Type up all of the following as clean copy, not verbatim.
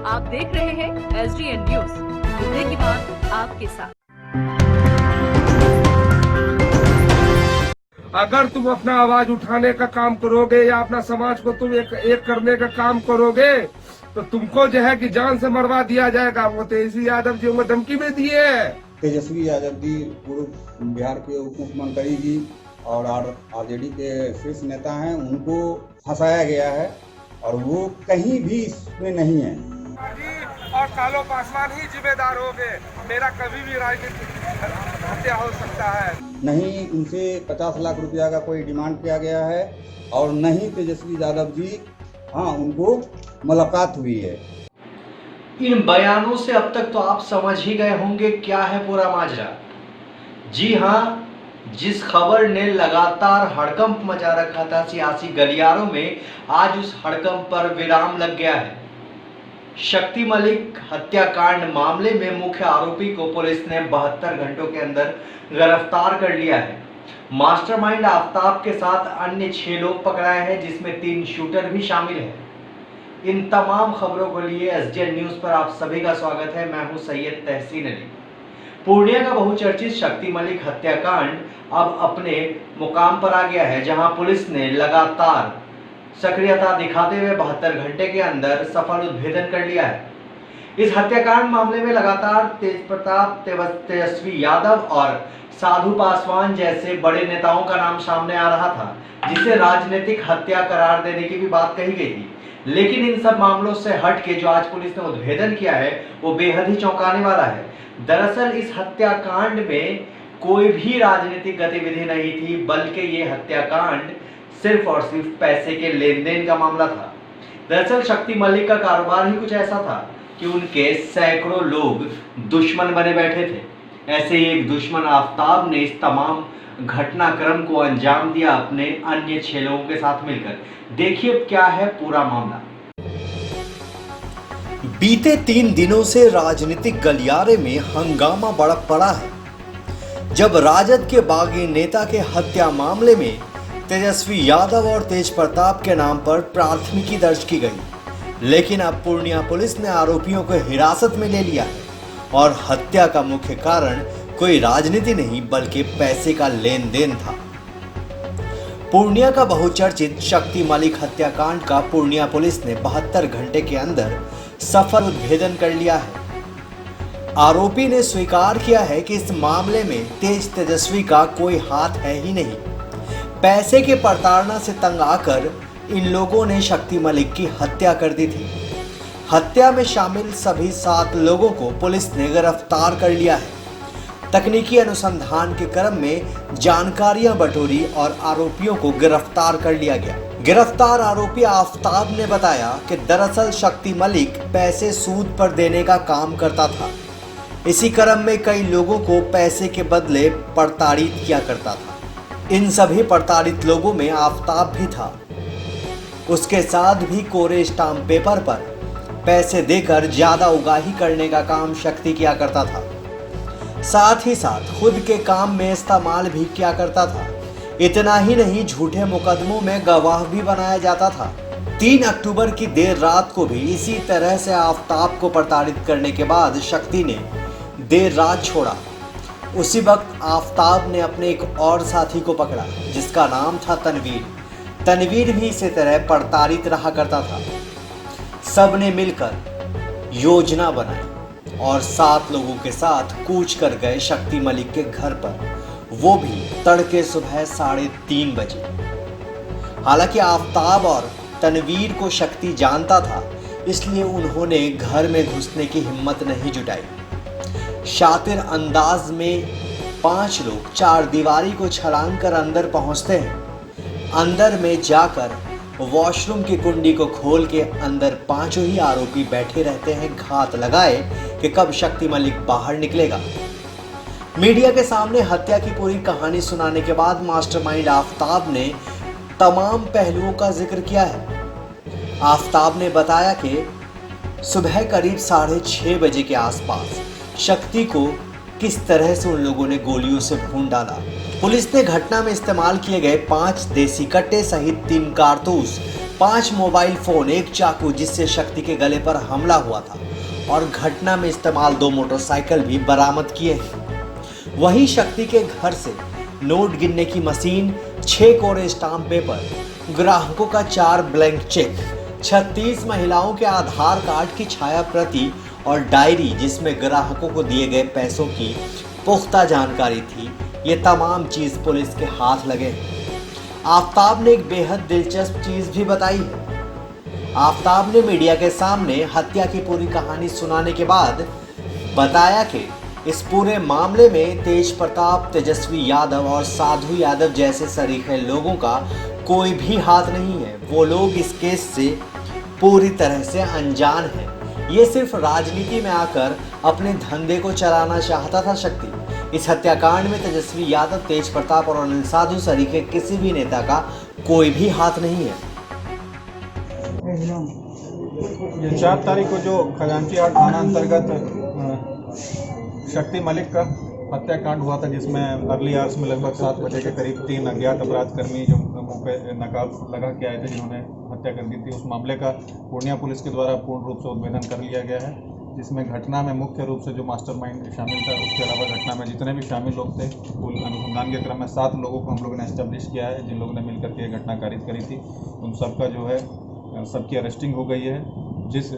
आप देख रहे हैं SDN न्यूज, मुद्दे की बात आपके साथ। अगर तुम अपना आवाज उठाने का काम करोगे या अपना समाज को तुम एक करने का काम करोगे तो तुमको जो है कि जान से मरवा दिया जाएगा। वो तेजस्वी यादव जी उनको धमकी में दिए। तेजस्वी यादव जी पूर्व बिहार के उप मुख्यमंत्री जी और आरजेडी के शीर्ष नेता हैं, उनको फंसाया गया है और वो कहीं भी इसमें नहीं है। और कालो पासवान ही जिम्मेदार होंगे। मेरा कभी भी राजनीतिक हत्या हो सकता है। नहीं उनसे 50 लाख रुपया का कोई डिमांड किया गया है और नहीं तेजस्वी यादव जी, हाँ उनको मुलाकात हुई है। इन बयानों से अब तक तो आप समझ ही गए होंगे क्या है पूरा माजरा। जी हाँ, जिस खबर ने लगातार हड़कंप मचा रखा था सियासी गलियारों में, आज उस हड़कंप पर विराम लग गया है। शक्ति मलिक हत्याकांड मामले में मुख्य आरोपी को पुलिस ने 72 घंटों के अंदर गिरफ्तार कर लिया है। मास्टरमाइंड आफ्ताब के साथ अन्य 6 लोग पकड़ाए हैं, जिसमें 3 शूटर भी शामिल हैं। इन तमाम खबरों के लिए SDN न्यूज पर आप सभी का स्वागत है। मैं हूं सैयद तहसीन अली। पूर्णिया का बहुचर्चित शक्ति मलिक हत्याकांड अब अपने मुकाम पर आ गया है, जहां पुलिस ने लगातार सक्रियता दिखाते हुए 72 घंटे के अंदर सफल उद्भेदन कर लिया है। इस हत्याकांड मामले में लगातार तेजप्रताप, तेजस्वी यादव और साधु पासवान जैसे बड़े नेताओं का नाम सामने आ रहा था, जिसे राजनीतिक हत्या करार देने की भी बात कही गई थी। लेकिन इन सब मामलों से हट के जो आज पुलिस ने उद्भेदन किया है वो बेहद ही चौंकाने वाला है। दरअसल इस हत्याकांड में कोई भी राजनीतिक गतिविधि नहीं थी, बल्कि ये हत्याकांड सिर्फ और सिर्फ पैसे के लेन देन का मामला था। दरअसल शक्ति मलिक का कारोबार ही कुछ ऐसा था कि उनके सैकड़ों लोग दुश्मन बने बैठे थे। ऐसे ही एक दुश्मन आफ्ताब ने इस तमाम घटनाक्रम को अंजाम दिया अपने अन्य 6 लोगों के साथ मिलकर। देखिए क्या है पूरा मामला। बीते 3 दिनों से राजनीतिक गलियारे में हंगामा बढ़ पड़ा है, जब राजद के बागी नेता के हत्या मामले में तेजस्वी यादव और तेजप्रताप के नाम पर प्राथमिकी दर्ज की गई। लेकिन अब पूर्णिया पुलिस ने आरोपियों को हिरासत में ले लिया है और हत्या का मुख्य कारण कोई राजनीति नहीं बल्कि पैसे का लेन देन था। पूर्णिया का बहुचर्चित शक्ति मलिक हत्याकांड का पूर्णिया पुलिस ने 72 घंटे के अंदर सफल उद्भेदन कर लिया है। आरोपी ने स्वीकार किया है कि इस मामले में तेजस्वी का कोई हाथ है ही नहीं। पैसे के प्रताड़ना से तंग आकर इन लोगों ने शक्ति मलिक की हत्या कर दी थी। हत्या में शामिल सभी 7 लोगों को पुलिस ने गिरफ्तार कर लिया है। तकनीकी अनुसंधान के क्रम में जानकारियां बटोरी और आरोपियों को गिरफ्तार कर लिया गया। गिरफ्तार आरोपी आफ्ताब ने बताया कि दरअसल शक्ति मलिक पैसे सूद पर देने का काम करता था। इसी क्रम में कई लोगों को पैसे के बदले प्रताड़ित किया करता था। इन सभी प्रताड़ित लोगों में आफ्ताब भी था। उसके साथ भी कोरे स्टाम्प पेपर पर पैसे देकर ज्यादा उगाही करने का काम शक्ति किया करता था। साथ ही साथ खुद के काम में इस्तेमाल भी किया करता था। इतना ही नहीं, झूठे मुकदमों में गवाह भी बनाया जाता था। 3 अक्टूबर की देर रात को भी इसी तरह से आफ्ताब को प्रताड़ित करने के बाद शक्ति ने देर रात छोड़ा। उसी वक्त आफ्ताब ने अपने एक और साथी को पकड़ा, जिसका नाम था तनवीर। तनवीर भी इसी तरह प्रताड़ित रहा करता था। सब ने मिलकर योजना बनाई और 7 लोगों के साथ कूच कर गए शक्ति मलिक के घर पर, वो भी तड़के सुबह 3:30 बजे। हालांकि आफ्ताब और तनवीर को शक्ति जानता था, इसलिए उन्होंने घर में घुसने की हिम्मत नहीं जुटाई। शातिर अंदाज में 5 लोग 4 दीवारी को छलांग कर अंदर पहुंचते हैं। अंदर में जाकर वॉशरूम की कुंडी को खोल के अंदर 5 ही आरोपी बैठे रहते हैं, घात लगाए कि कब शक्ति मलिक बाहर निकलेगा। मीडिया के सामने हत्या की पूरी कहानी सुनाने के बाद मास्टरमाइंड आफ्ताब ने तमाम पहलुओं का जिक्र किया है। आफ्ताब ने बताया कि सुबह करीब 6:30 बजे के आसपास शक्ति को किस तरह से उन लोगों ने गोलियों से भून डाला। पुलिस ने घटना में इस्तेमाल किए गए 5 देसी कट्टे सहित 3 कारतूस 5 मोबाइल फोन, 1 चाकू जिससे शक्ति के गले पर हमला हुआ था और घटना में इस्तेमाल 2 मोटरसाइकिल भी बरामद किए हैं। वहीं शक्ति के घर से नोट गिनने की मशीन, 6 कोरे स्टाम्प पेपर, ग्राहकों का 4 ब्लैंक चेक, 36 महिलाओं के आधार कार्ड की छाया प्रति और डायरी जिसमें ग्राहकों को दिए गए पैसों की पुख्ता जानकारी थी, ये तमाम चीज पुलिस के हाथ लगे। आफताब ने एक बेहद दिलचस्प चीज भी बताई है। आफताब ने मीडिया के सामने हत्या की पूरी कहानी सुनाने के बाद बताया कि इस पूरे मामले में तेज प्रताप, तेजस्वी यादव और साधु यादव जैसे सरीखे लोगों का कोई भी हाथ नहीं है। वो लोग इस केस से पूरी तरह से अनजान हैं। ये सिर्फ राजनीति में आकर अपने धंधे को चलाना चाहता था शक्ति। इस हत्याकांड में तेजस्वी यादव, तेज प्रताप और अनिल साधु सरीखे किसी भी नेता का कोई भी हाथ नहीं है। ये 4 तारीख को जो खजांची हाट थाना अंतर्गत शक्ति मलिक का हत्याकांड हुआ था, जिसमें अर्ली आवर्स में लगभग 7 बजे के करीब 3 अज्ञात अपराधकर्मी जो मुंह पे नकाब लगा के आए थे, जिन्होंने हत्या कर दी थी, उस मामले का पूर्णिया पुलिस के द्वारा पूर्ण रूप से उद्भेदन कर लिया गया है। जिसमें घटना में मुख्य रूप से जो मास्टरमाइंड शामिल था, उसके अलावा घटना में जितने भी शामिल लोग थे, कुल अनुसंधान के क्रम में 7 लोगों को हम लोगों ने एस्टेब्लिश किया है, जिन लोगों ने मिलकर के घटना कारित करी थी। उन सबका जो है सबकी अरेस्टिंग हो गई है। जिस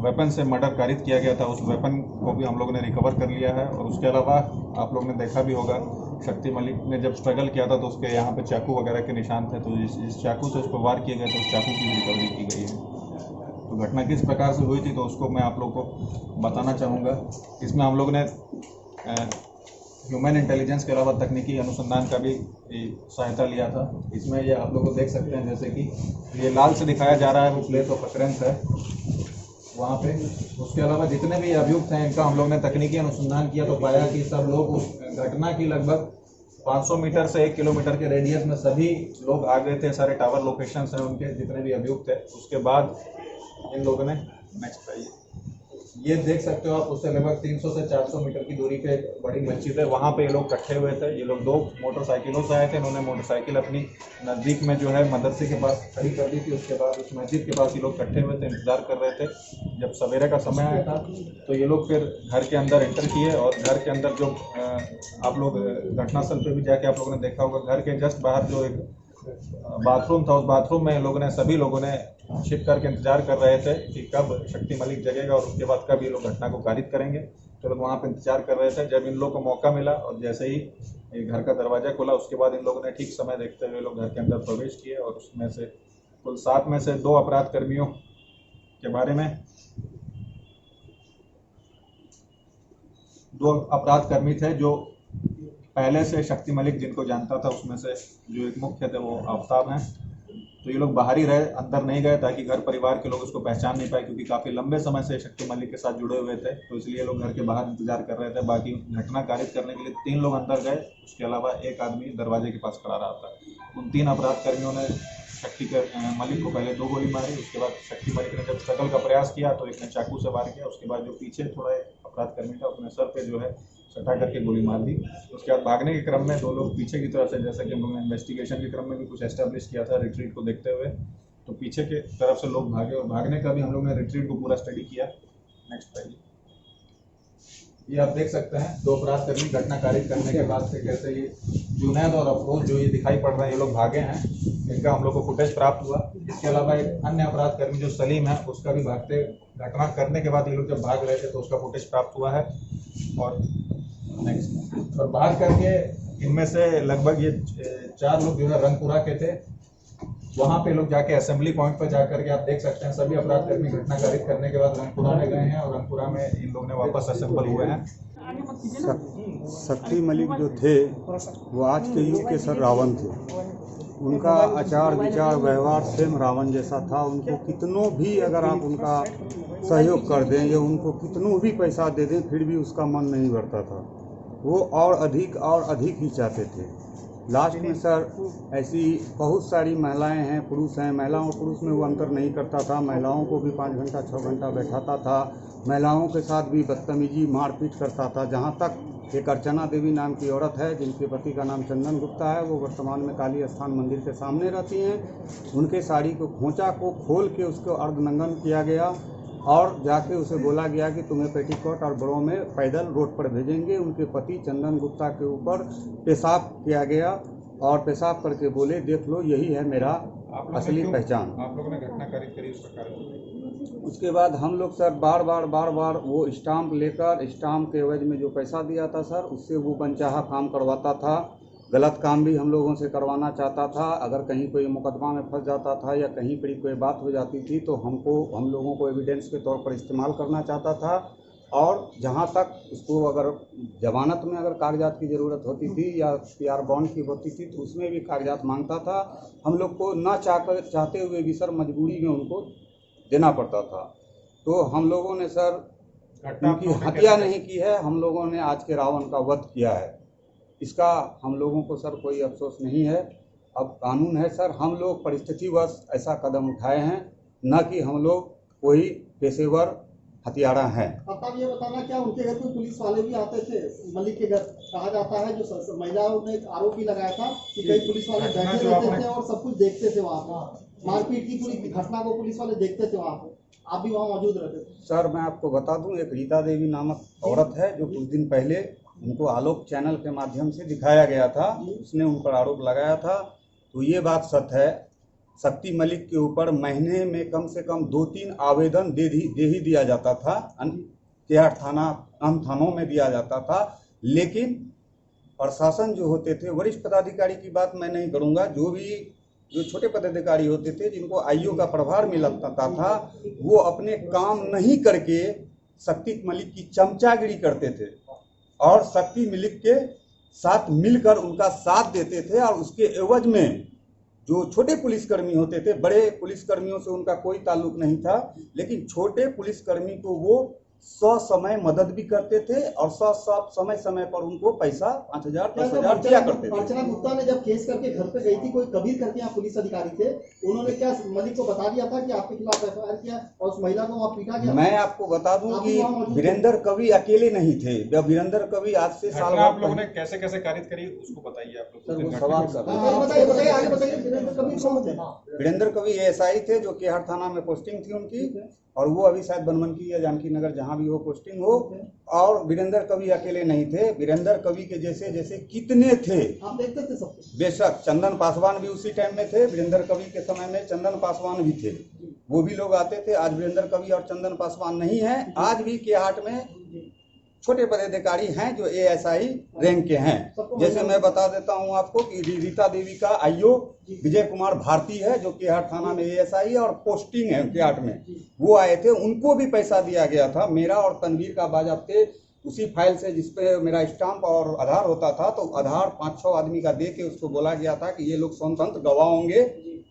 वेपन से मर्डर कारित किया गया था, उस वेपन को भी हम लोगों ने रिकवर कर लिया है। और उसके अलावा आप लोग ने देखा भी होगा, शक्ति मलिक ने जब स्ट्रगल किया था तो उसके यहाँ पे चाकू वगैरह के निशान थे, तो जिस चाकू से उसको वार किए गए थे, उस चाकू की भी रिकवरी की गई है। तो घटना किस प्रकार से हुई थी, तो उसको मैं आप लोग को बताना चाहूँगा। इसमें हम लोग ने ह्यूमन इंटेलिजेंस के अलावा तकनीकी अनुसंधान का भी सहायता लिया था। इसमें ये आप लोग को देख सकते हैं, जैसे कि ये लाल से दिखाया जा रहा है, वो प्लेस ऑफ अकरेंस है वहाँ पे। उसके अलावा जितने भी अभियुक्त हैं, इनका हम लोग ने तकनीकी अनुसंधान किया तो पाया कि सब लोग उस घटना की लगभग 500 मीटर से 1 किलोमीटर के रेडियस में सभी लोग आ गए थे। सारे टावर लोकेशंस हैं उनके, जितने भी अभियुक्त है। उसके बाद इन लोगों ने नेक्स्ट आइए, ये देख सकते हो आप, उससे लगभग 300 से 400 मीटर की दूरी पे एक बड़ी मस्जिद है, वहाँ पे ये लोग इकट्ठे हुए थे। ये लोग 2 मोटरसाइकिलों से आए थे। इन्होंने मोटरसाइकिल अपनी नज़दीक में जो है मदरसे के पास खड़ी कर दी थी। उसके बाद उस मस्जिद के पास ये लोग इकट्ठे हुए थे, इंतजार कर रहे थे। जब सवेरे का समय आया था तो ये लोग फिर घर के अंदर एंटर किए, और घर के अंदर जो आप लोग घटनास्थल पर भी जाके आप लोगों ने देखा होगा, घर के जस्ट बाहर जो एक बाथरूम था, उस बाथरूम में लोगों ने सभी लोगों ने छिप करके इंतजार कर रहे थे कि कब शक्ति मलिक जगेगा और उसके बाद कब ये लोग घटना को कारित करेंगे। तो लोग वहाँ पर इंतजार कर रहे थे। जब इन लोगों को मौका मिला और जैसे ही घर का दरवाज़ा खुला, उसके बाद इन लोगों ने ठीक समय देखते हुए लोग घर के अंदर प्रवेश किए। और उसमें से कुल 7 में से 2 अपराध कर्मियों के बारे में, 2 अपराध कर्मी थे जो पहले से शक्ति मलिक जिनको जानता था, उसमें से जो एक मुख्य थे वो आफताब हैं। तो ये लोग बाहर ही रहे, अंदर नहीं गए, ताकि घर परिवार के लोग उसको पहचान नहीं पाए, क्योंकि काफ़ी लंबे समय से शक्ति मलिक के साथ जुड़े हुए थे। तो इसलिए लोग घर के बाहर इंतजार कर रहे थे। बाकी घटना कारित करने के लिए 3 लोग अंदर गए, उसके अलावा एक आदमी दरवाजे के पास खड़ा रहा था। उन 3 अपराध कर्मियों ने शक्ति मलिक को पहले 2 गोली मारी। उसके बाद शक्ति मलिक ने जब स्ट्रगल का प्रयास किया तो एक ने चाकू से वार किया। उसके बाद जो पीछे थोड़ा एक अपराध कर्मी था, उसने सर पे जो है सटा करके गोली मार दी। उसके बाद भागने के क्रम में 2 लोग पीछे की तरफ से, जैसा कि हम लोगों ने इन्वेस्टिगेशन के क्रम में भी कुछ एस्टेब्लिश किया था रिट्रीट को देखते हुए, तो पीछे के तरफ से लोग भागे, और भागने का भी हम लोग ने रिट्रीट को पूरा स्टडी किया। नेक्स्ट पेज, ये आप देख सकते हैं 2 अपराध कर्मी घटना कारित करने के बाद से कैसे ये जुनैद और अफरोज जो ये दिखाई पड़ रहे हैं, ये लोग भागे हैं, इनका हम लोग को फुटेज प्राप्त हुआ। इसके अलावा एक अन्य अपराध कर्मी जो सलीम है, उसका भी भागते, घटना करने के बाद ये लोग जब भाग रहे थे तो उसका फुटेज प्राप्त हुआ है। और नेक्स्ट, और भाग करके इनमें से लगभग ये 4 लोग जो है रंगपुरा के थे। वहाँ पे लोग जाके असेंबली पॉइंट पर जाकर के आप देख सकते हैं सभी अपराध कर्मी घटना कारित करने के बाद रंगपुरा में गए हैं, और रंगपुरा में इन लोग ने वापस असेंबल हुए हैं। शक्ति मलिक जो थे वो आज के युग के सर रावण थे। उनका आचार विचार व्यवहार सेम रावण जैसा था। उनको कितनों भी अगर आप उनका सहयोग कर दें या उनको कितनों भी पैसा दे दें, फिर भी उसका मन नहीं भरता था। वो और अधिक ही चाहते थे। लास्ट में सर ऐसी बहुत सारी महिलाएं हैं, पुरुष हैं, महिलाओं और पुरुष में वो अंतर नहीं करता था। महिलाओं को भी 5 घंटा 6 घंटा बैठाता था। महिलाओं के साथ भी बदतमीजी मारपीट करता था। जहाँ तक एक अर्चना देवी नाम की औरत है जिनके पति का नाम चंदन गुप्ता है। वो वर्तमान में काली स्थान मंदिर के सामने रहती हैं। उनके साड़ी को खोंचा को खोल के उसको अर्धनंगन किया गया और जाके उसे बोला गया कि तुम्हें पेटीकोट और ब्रो में पैदल रोड पर भेजेंगे। उनके पति चंदन गुप्ता के ऊपर पेशाब किया गया और पेशाब करके बोले, देख लो यही है मेरा असली पहचान। आप लोगों ने घटना कारित करी, उस प्रकार उसके बाद हम लोग सर बार बार वो स्टाम्प लेकर स्टाम्प के एवज में जो पैसा दिया था सर, उससे वो मनचाहा काम करवाता था। गलत काम भी हम लोगों से करवाना चाहता था। अगर कहीं कोई मुकदमा में फंस जाता था या कहीं पर कोई बात हो जाती थी तो हम लोगों को एविडेंस के तौर पर इस्तेमाल करना चाहता था। और जहाँ तक उसको अगर जमानत में अगर कागजात की ज़रूरत होती थी या PR बॉन्ड की होती थी तो उसमें भी कागजात मांगता था। हम लोग को ना चाहते हुए भी सर मजबूरी में उनको देना पड़ता था। तो हम लोगों ने सर उनकी हत्या नहीं की है, हम लोगों ने आज के रावण का वध किया है। इसका हम लोगों को सर कोई अफसोस नहीं है। अब कानून है सर, हम लोग परिस्थितिवश ऐसा कदम उठाए हैं, न कि हम लोग कोई पेशेवर हत्यारा हैं। अब ये बताना, क्या उनके घर कोई पुलिस वाले भी आते थे? मलिक के घर कहा जाता है, जो महिलाओं ने एक आरोप भी लगाया था कि कई पुलिस वाले बैठे रहते थे और सब कुछ देखते थे। वहाँ पर मारपीट की पूरी घटना को पुलिस वाले देखते थे, वहाँ पर आप भी वहाँ मौजूद रहते थे? सर मैं आपको बता दूं, एक रीता देवी नामक औरत है जो कुछ दिन पहले उनको आलोक चैनल के माध्यम से दिखाया गया था, उसने उन पर आरोप लगाया था। तो ये बात सत्य है, शक्ति मलिक के ऊपर महीने में कम से कम 2-3 आवेदन दे ही दिया जाता था। केहाट थाना अन्य थानों में दिया जाता था, लेकिन प्रशासन जो होते थे, वरिष्ठ पदाधिकारी की बात मैं नहीं करूंगा, जो छोटे पदाधिकारी होते थे जिनको IO का प्रभार मिलता था, वो अपने काम नहीं करके शक्ति मलिक की चमचागिरी करते थे और शक्ति मलिक के साथ मिलकर उनका साथ देते थे। और उसके एवज में जो छोटे पुलिसकर्मी होते थे, बड़े पुलिसकर्मियों से उनका कोई ताल्लुक नहीं था, लेकिन छोटे पुलिसकर्मी को वो समय मदद भी करते थे और समय पर उनको पैसा 5,000 10,000 दिया करते थे। अर्चना गुप्ता ने जब केस करके घर पे गई थी, कोई कबीर करके यहाँ पुलिस अधिकारी थे, उन्होंने क्या मलिक को बता दिया था कि आपके खिलाफ FIR किया और उस महिला को वहाँ पीटा गया? मैं आपको बता दूं कि वीरेंद्र कवि अकेले नहीं थे। जब वीरेंद्र कवि आज से साल भर आप लोगों ने कैसे कैसे कारित करी उसको बताइए। आप लोग सवाल कर बताइए, आगे बताइए। वीरेंद्र कवि SI थे जो केहाट थाना में पोस्टिंग थी उनकी, और वो अभी शायद बनमनकी या जानकी नगर जहाँ भी हो पोस्टिंग हो। और वीरेंद्र कवि अकेले नहीं थे, वीरेंद्र कवि के जैसे जैसे कितने थे, आप देखते थे सब? बेशक चंदन पासवान भी उसी टाइम में थे। वीरेंद्र कवि के समय में चंदन पासवान भी थे, वो भी लोग आते थे। आज वीरेंद्र कवि और चंदन पासवान नहीं है। आज भी केहाट में छोटे पदाधिकारी हैं जो ASI रैंक के हैं। जैसे मैं बता देता हूं आपको कि रीता देवी का IO विजय कुमार भारती है जो केहाट थाना में ASI और पोस्टिंग है केहाट में, वो आए थे, उनको भी पैसा दिया गया था। मेरा और तनवीर का बाजाबते उसी फाइल से जिसपे मेरा स्टाम्प और आधार होता था, तो आधार 5-6 आदमी का दे के उसको बोला गया था कि ये लोग स्वतंत्र गवाह होंगे,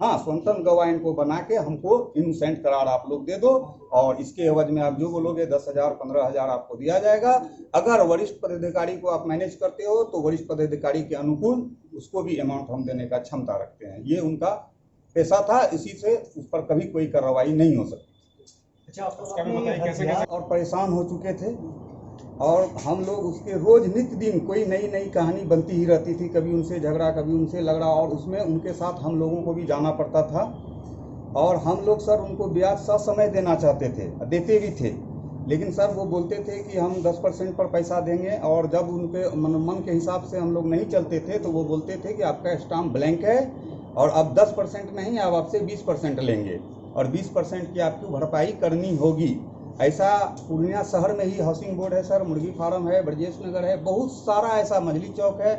हाँ स्वतंत्र गवाह इनको बना के हमको इनोसेंट करार आप लोग दे दो और इसके एवज में आप जो बोलोगे 10,000 15,000 आपको दिया जाएगा। अगर वरिष्ठ पदाधिकारी को आप मैनेज करते हो तो वरिष्ठ पदाधिकारी के अनुकूल उसको भी अमाउंट हम देने का क्षमता रखते हैं। ये उनका पैसा था, इसी से उस पर कभी कोई कार्रवाई नहीं हो सकती। और परेशान हो चुके थे और हम लोग उसके रोज नित्य दिन कोई नई नई कहानी बनती ही रहती थी, कभी उनसे झगड़ा कभी उनसे लगड़ा, और उसमें उनके साथ हम लोगों को भी जाना पड़ता था। और हम लोग सर उनको ब्याज ससमय देना चाहते थे, देते भी थे, लेकिन सर वो बोलते थे कि हम 10% पर पैसा देंगे, और जब उनके मन के हिसाब से हम लोग नहीं चलते थे तो वो बोलते थे कि आपका स्टाम्प ब्लैंक है और अब 10% नहीं, अब आपसे 20% लेंगे और 20% की आपको भरपाई करनी होगी। ऐसा पूर्णिया शहर में ही हाउसिंग बोर्ड है सर, मुर्गी फार्म है, ब्रजेश नगर है, बहुत सारा ऐसा मछली चौक है,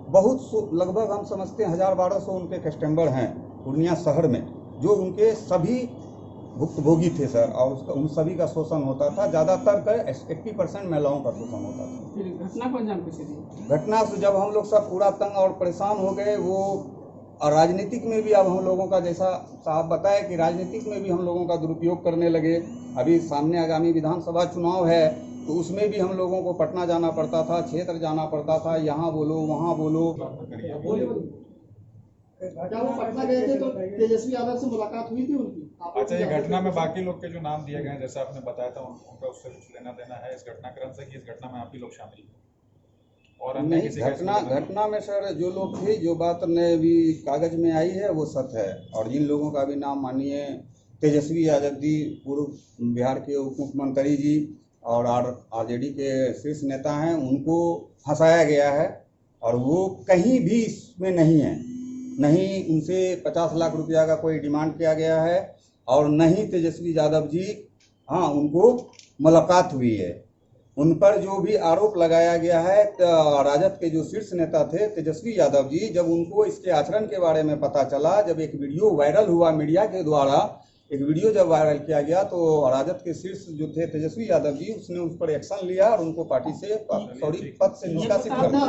बहुत लगभग हम समझते हैं 1000-1200 उनके कस्टमर हैं पूर्णिया शहर में, जो उनके सभी भुक्तभोगी थे सर, और उसका उन सभी का शोषण होता था। ज़्यादातर 80% महिलाओं का शोषण होता था। घटना को अंजाम कैसे दिया? घटना से जब हम लोग सब पूरा तंग और परेशान हो गए, वो और राजनीतिक में भी अब हम लोगों का, जैसा साहब बताया कि राजनीतिक में भी हम लोगों का दुरुपयोग करने लगे। अभी सामने आगामी विधानसभा चुनाव है तो उसमें भी हम लोगों को पटना जाना पड़ता था, क्षेत्र जाना पड़ता था, यहाँ बोलो वहाँ बोलो। क्या वो पटना गए थे तो तेजस्वी यादव से मुलाकात हुई थी उनकी? अच्छा, ये घटना में बाकी लोग के जो नाम दिए गए हैं, जैसे आपने बताया था, उनका उससे कुछ लेना देना है इस घटनाक्रम से कि इस घटना में आप ही लोग शामिल हैं? और अन्य नहीं, किसी का इसमें घटना में सर जो लोग थे, जो बात ने भी कागज में आई है वो सत्य है। और जिन लोगों का भी नाम मानिए तेजस्वी यादव जी, पूर्व बिहार के उप मुख्यमंत्री जी और आरजेडी के शीर्ष नेता हैं, उनको फंसाया गया है और वो कहीं भी इसमें नहीं है। नहीं उनसे 50 लाख रुपया का कोई डिमांड किया गया है और नहीं तेजस्वी यादव जी, हाँ उनको मुलाकात हुई है। उन पर जो भी आरोप लगाया गया है, राजद के जो शीर्ष नेता थे तेजस्वी यादव जी, जब उनको इसके आचरण के बारे में पता चला, जब एक वीडियो वायरल हुआ मीडिया के द्वारा, एक वीडियो जब वायरल किया गया तो राजद के शीर्ष जो थे तेजस्वी यादव जी, उसने उस पर एक्शन लिया और उनको पार्टी से पद से निष्कासित कर दिया।